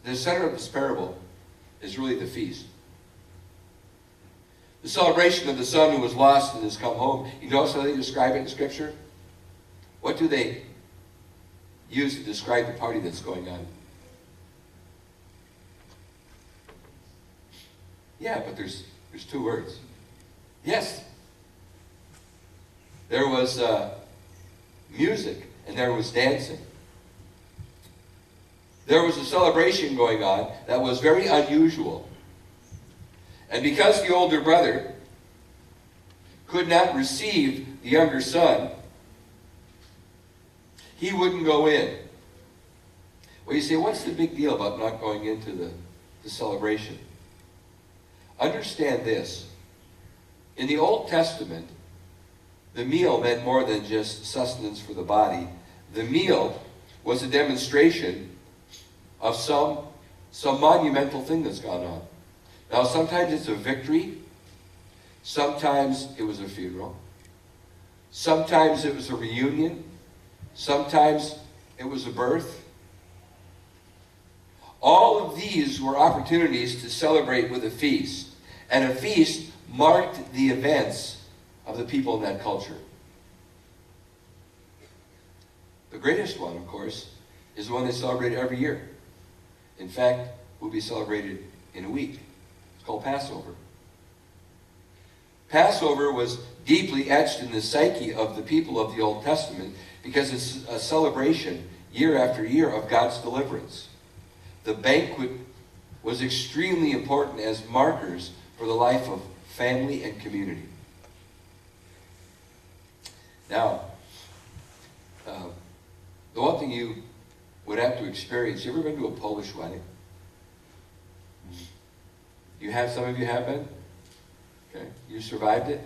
the center of this parable is really the feast. The celebration of the son who was lost and has come home. You notice how they describe it in Scripture? What do they use to describe the party that's going on? Yeah, but there's two words. Yes. There was music and there was dancing. There was a celebration going on that was very unusual. And because the older brother could not receive the younger son, he wouldn't go in. Well, you say, what's the big deal about not going into the celebration? Understand this. In the Old Testament, the meal meant more than just sustenance for the body. The meal was a demonstration of some monumental thing that's gone on. Now, sometimes it's a victory. Sometimes it was a funeral. Sometimes it was a reunion. Sometimes it was a birth. All of these were opportunities to celebrate with a feast. And a feast marked the events of the people in that culture. The greatest one, of course, is the one they celebrate every year. In fact, will be celebrated in a week. It's called Passover. Passover was deeply etched in the psyche of the people of the Old Testament because it's a celebration year after year of God's deliverance. The banquet was extremely important as markers for the life of family and community. Now, the one thing you would have to experience, you ever been to a Polish wedding? You have, some of you have been? Okay, you survived it?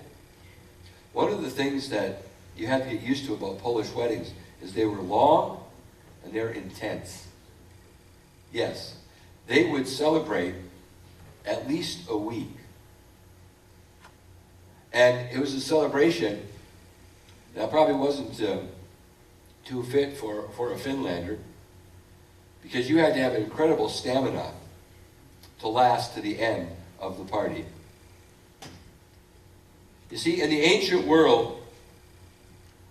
One of the things that you have to get used to about Polish weddings is they were long and they're intense. Yes, they would celebrate at least a week. And it was a celebration that probably wasn't too fit for a Finlander, because you had to have incredible stamina to last to the end of the party. You see, in the ancient world,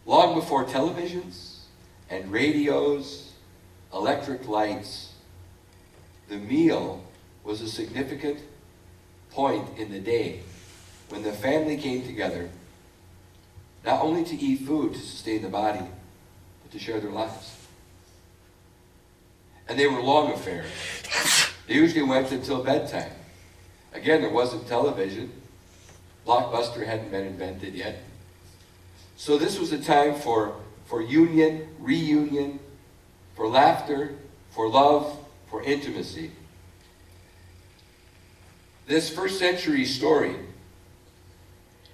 long before televisions and radios, electric lights, the meal was a significant point in the day when the family came together, not only to eat food to sustain the body, but to share their lives. And they were long affairs. They usually went until bedtime. Again, there wasn't television. Blockbuster hadn't been invented yet. So this was a time for union, reunion, for laughter, for love, for intimacy. This first century story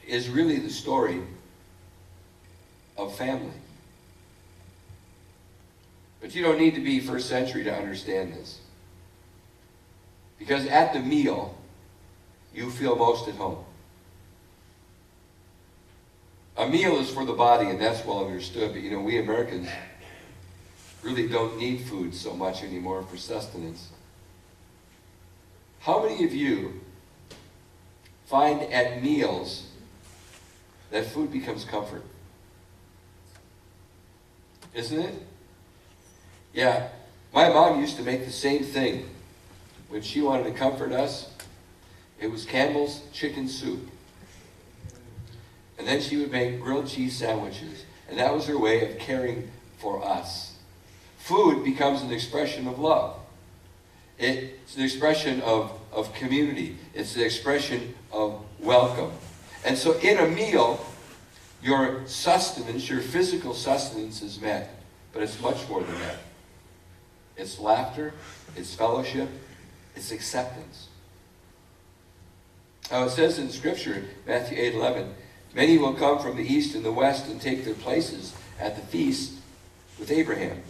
is really the story of family. But you don't need to be first century to understand this. Because at the meal, you feel most at home. A meal is for the body, and that's well understood. But we Americans really don't need food so much anymore for sustenance. How many of you find at meals that food becomes comfort? Isn't it? Yeah. My mom used to make the same thing. When she wanted to comfort us, it was Campbell's chicken soup. And then she would make grilled cheese sandwiches. And that was her way of caring for us. Food becomes an expression of love. It's an expression of community. It's an expression of welcome. And so in a meal, your sustenance, your physical sustenance is met. But it's much more than that. It's laughter, it's fellowship, it's acceptance. Now it says in Scripture, Matthew 8:11, many will come from the east and the west and take their places at the feast with Abraham,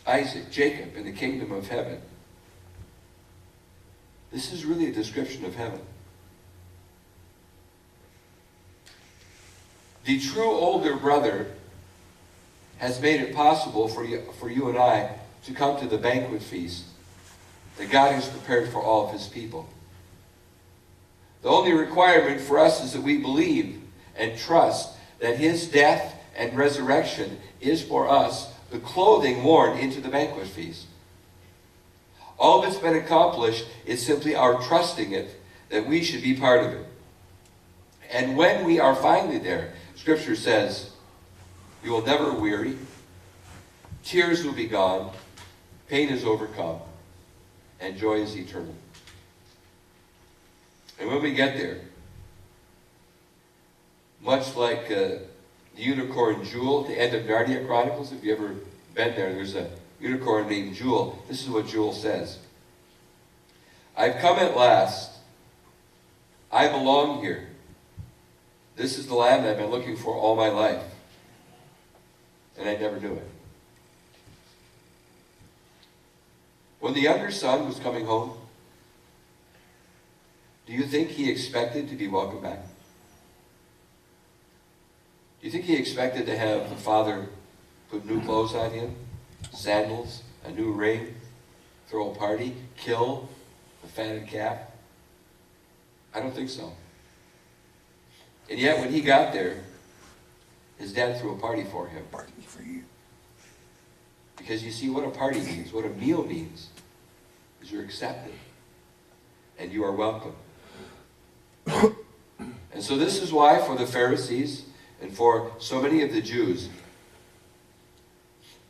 Isaac, Jacob, in the kingdom of heaven. This is really a description of heaven. The true older brother has made it possible for you and I to come to the banquet feast that God has prepared for all of his people. The only requirement for us is that we believe and trust that his death and resurrection is for us the clothing worn into the banquet feast. All that's been accomplished is simply our trusting it, that we should be part of it. And when we are finally there, Scripture says, you will never weary, tears will be gone, pain is overcome, and joy is eternal. And when we get there, much like the unicorn Jewel at the end of Narnia Chronicles, if you've ever been there, there's a unicorn named Jewel. This is what Jewel says. I've come at last. I belong here. This is the land I've been looking for all my life. And I never knew it. When the younger son was coming home, do you think he expected to be welcomed back? Do you think he expected to have the father put new clothes on him, sandals, a new ring, throw a party, kill the fatted calf? I don't think so. And yet when he got there, his dad threw a party for him. Party for you. Because you see what a party means, what a meal means, is you're accepted and you are welcome. And so this is why for the Pharisees and for so many of the Jews,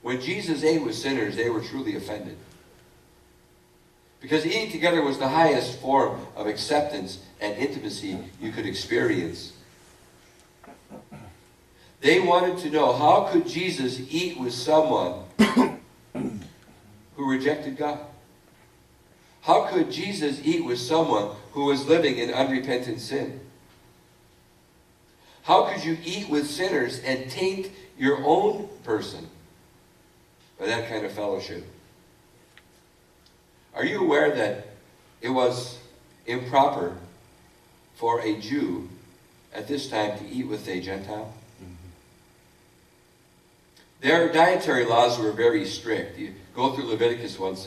when Jesus ate with sinners, they were truly offended. Because eating together was the highest form of acceptance and intimacy you could experience. They wanted to know, how could Jesus eat with someone who rejected God? How could Jesus eat with someone who was living in unrepentant sin? How could you eat with sinners and taint your own person by that kind of fellowship? Are you aware that it was improper for a Jew at this time to eat with a Gentile? Their dietary laws were very strict. You go through Leviticus once